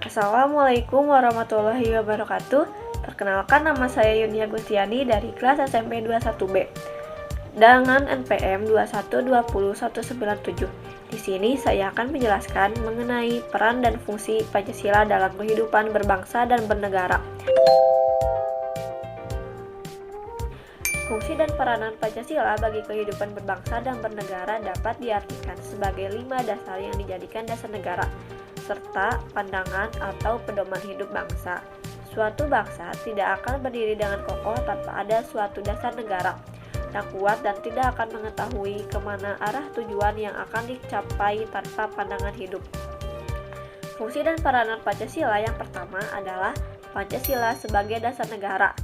Assalamualaikum warahmatullahi wabarakatuh. Perkenalkan, nama saya Yunia Gustiani dari kelas SMP 21B dengan NPM 2120197. Di sini saya akan menjelaskan mengenai peran dan fungsi Pancasila dalam kehidupan berbangsa dan bernegara. Fungsi dan peranan Pancasila bagi kehidupan berbangsa dan bernegara dapat diartikan sebagai 5 dasar yang dijadikan dasar negara, serta pandangan atau pedoman hidup bangsa. Suatu bangsa tidak akan berdiri dengan kokoh tanpa ada suatu dasar negara yang kuat dan tidak akan mengetahui kemana arah tujuan yang akan dicapai tanpa pandangan hidup. Fungsi dan peranan Pancasila yang pertama adalah Pancasila sebagai dasar negara.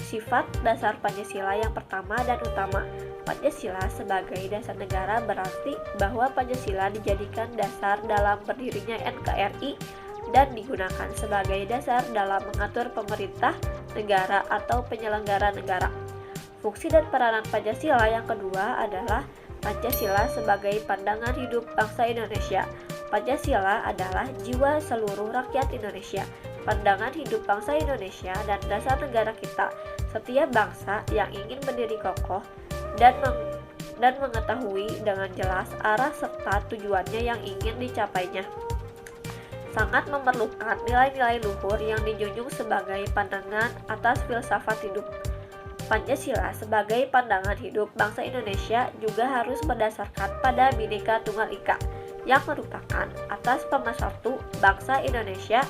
Sifat dasar Pancasila yang pertama dan utama. Pancasila sebagai dasar negara berarti bahwa Pancasila dijadikan dasar dalam berdirinya NKRI dan digunakan sebagai dasar dalam mengatur pemerintah negara atau penyelenggara negara. Fungsi dan peranan Pancasila yang kedua adalah Pancasila sebagai pandangan hidup bangsa Indonesia. Pancasila adalah jiwa seluruh rakyat Indonesia, pandangan hidup bangsa Indonesia dan dasar negara kita. Setiap bangsa yang ingin berdiri kokoh dan mengetahui dengan jelas arah serta tujuannya yang ingin dicapainya sangat memerlukan nilai-nilai luhur yang dijunjung sebagai pandangan atas filsafat hidup. Pancasila sebagai pandangan hidup bangsa Indonesia juga harus berdasarkan pada Bhinneka Tunggal Ika yang merupakan atas pemersatu bangsa Indonesia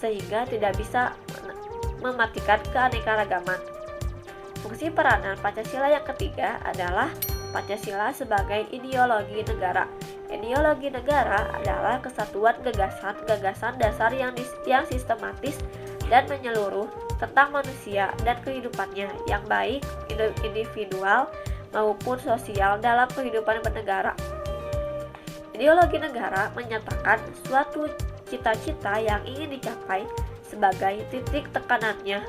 sehingga tidak bisa mematikan keanekaragaman. Fungsi peranan Pancasila yang ketiga adalah Pancasila sebagai ideologi negara. Ideologi negara adalah kesatuan gagasan dasar yang sistematis dan menyeluruh tentang manusia dan kehidupannya yang baik individual maupun sosial dalam kehidupan bernegara. Ideologi negara menyatakan suatu cita-cita yang ingin dicapai sebagai titik tekanannya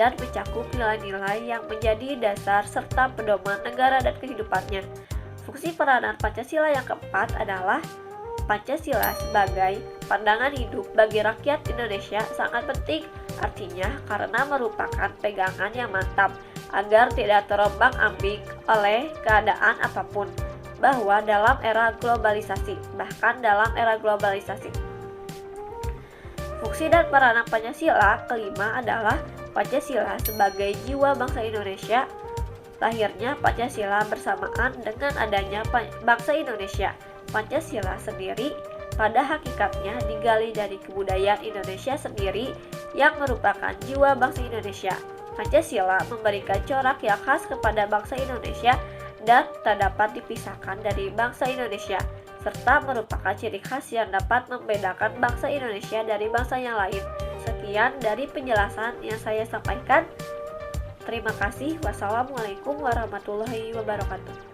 dan mencakup nilai-nilai yang menjadi dasar serta pedoman negara dan kehidupannya. Fungsi peranan Pancasila yang keempat adalah Pancasila sebagai pandangan hidup bagi rakyat Indonesia sangat penting, artinya karena merupakan pegangan yang mantap agar tidak terombang-ambing oleh keadaan apapun, bahwa dalam era globalisasi, Fungsi dan peranan Pancasila kelima adalah Pancasila sebagai jiwa bangsa Indonesia. Lahirnya Pancasila bersamaan dengan adanya bangsa Indonesia. Pancasila sendiri pada hakikatnya digali dari kebudayaan Indonesia sendiri yang merupakan jiwa bangsa Indonesia. Pancasila memberikan corak yang khas kepada bangsa Indonesia dan tak dapat dipisahkan dari bangsa Indonesia, serta merupakan ciri khas yang dapat membedakan bangsa Indonesia dari bangsa yang lain. Sekian dari penjelasan yang saya sampaikan. Terima kasih. Wassalamualaikum warahmatullahi wabarakatuh.